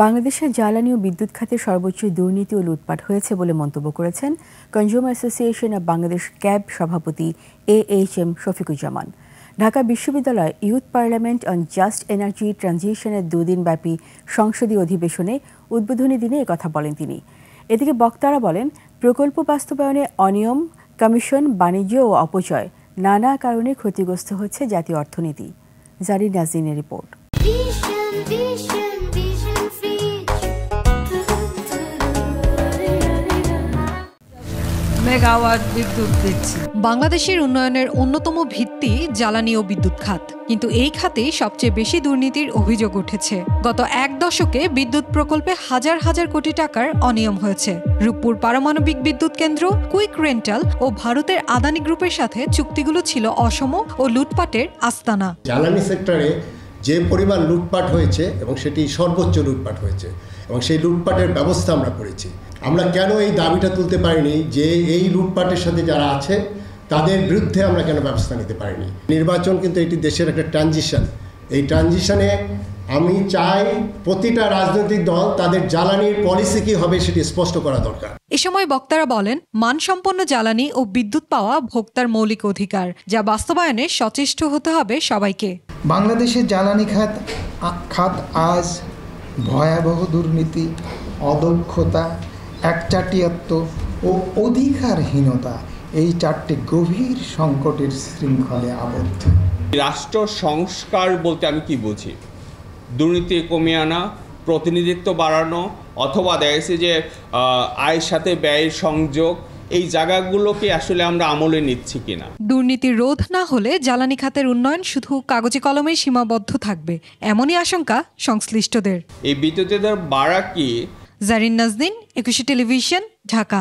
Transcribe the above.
বাংলাদেশের জ্বালানি ও বিদ্যুৎ খাতে সর্বোচ্চ দুর্নীতি ও লুটপাট হয়েছে বলে মন্তব্য করেছেন consumer association of Bangladesh CAB সভাপতি AHM শফিকুজ্জামান। ঢাকা বিশ্ববিদ্যালয় youth parliament on just energy ট্রানজিশনের দুদিনব্যাপী সংসদীয় অধিবেশনে উদ্বোধনী দিনে একথা বলেন তিনি। এদিকে বক্তারা বলেন, প্রকল্প বাস্তবায়নে অনিয়ম, কমিশন, বাণিজ্য ও অপচয় নানা কারণে ক্ষতিগ্রস্ত হচ্ছে জাতীয় অর্থনীতি। জারিন নাজরিনের রিপোর্ট। মেগাওয়াট বিদ্যুৎ দিচ্ছি। বাংলাদেশের উন্নয়নের অন্যতম ভিত্তি জ্বালানি ও বিদ্যুৎ খাত, কিন্তু এই খাতে সবচেয়ে বেশি দুর্নীতির অভিযোগ উঠেছে। গত এক দশকে বিদ্যুৎ প্রকল্পে হাজার হাজার কোটি টাকার অনিয়ম হয়েছে। রূপপুর পারমাণবিক বিদ্যুৎ কেন্দ্র, কুইক রেন্টাল ও ভারতের আদানি গ্রুপের সাথে চুক্তিগুলো ছিল অসম ও লুটপাটের আস্তানা। জ্বালানি সেক্টরে যে পরিমাণ লুটপাট হয়েছে এবং সেটি সর্বোচ্চ লুটপাট হয়েছে এবং সেই লুটপাটের ব্যবস্থা আমরা করেছি। আমরা কেন এই দাবিটা তুলতে পারিনি যে এই লুটপাটের সাথে যারা আছে তাদের বিরুদ্ধে আমরা কেন ব্যবস্থা নিতে পারিনি? নির্বাচন কিন্তু এটি দেশের একটা ট্রানজিশন। এই ট্রানজিশনে আমি চাই প্রতিটা রাজনৈতিক দল তাদের জ্বালানির পলিসি কী হবে সেটি স্পষ্ট করা দরকার। এ সময় বক্তারা বলেন, মানসম্পন্ন জ্বালানি ও বিদ্যুৎ পাওয়া ভোক্তার মৌলিক অধিকার, যা বাস্তবায়নে সচেষ্ট হতে হবে সবাইকে। বাংলাদেশের জ্বালানি খাত আজ ভয়াবহ দুর্নীতি, অদক্ষতা, একচাটিয়ত্ব ও অধিকারহীনতা এই চারটি গভীর সংকটের শৃঙ্খলে আবদ্ধ। রাষ্ট্র সংস্কার বলতে আমি কি বুঝি? দুর্নীতি কমিয়ে আনা, প্রতিনিধিত্ব বাড়ানো, অথবা দেখা গেছে যে আয়ের সাথে ব্যয়ের সংযোগ, এই জায়গাগুলোকে আসলে আমরা আমলে নিচ্ছি কিনা। দুর্নীতি রোধ না হলে জ্বালানি খাতের উন্নয়ন শুধু কাগজে কলমেই সীমাবদ্ধ থাকবে, এমনই আশঙ্কা সংশ্লিষ্টদের। এই বিদ্যুতের বাড়া কি? জারিন নাজরিন, 21 টেলিভিশন, ঢাকা।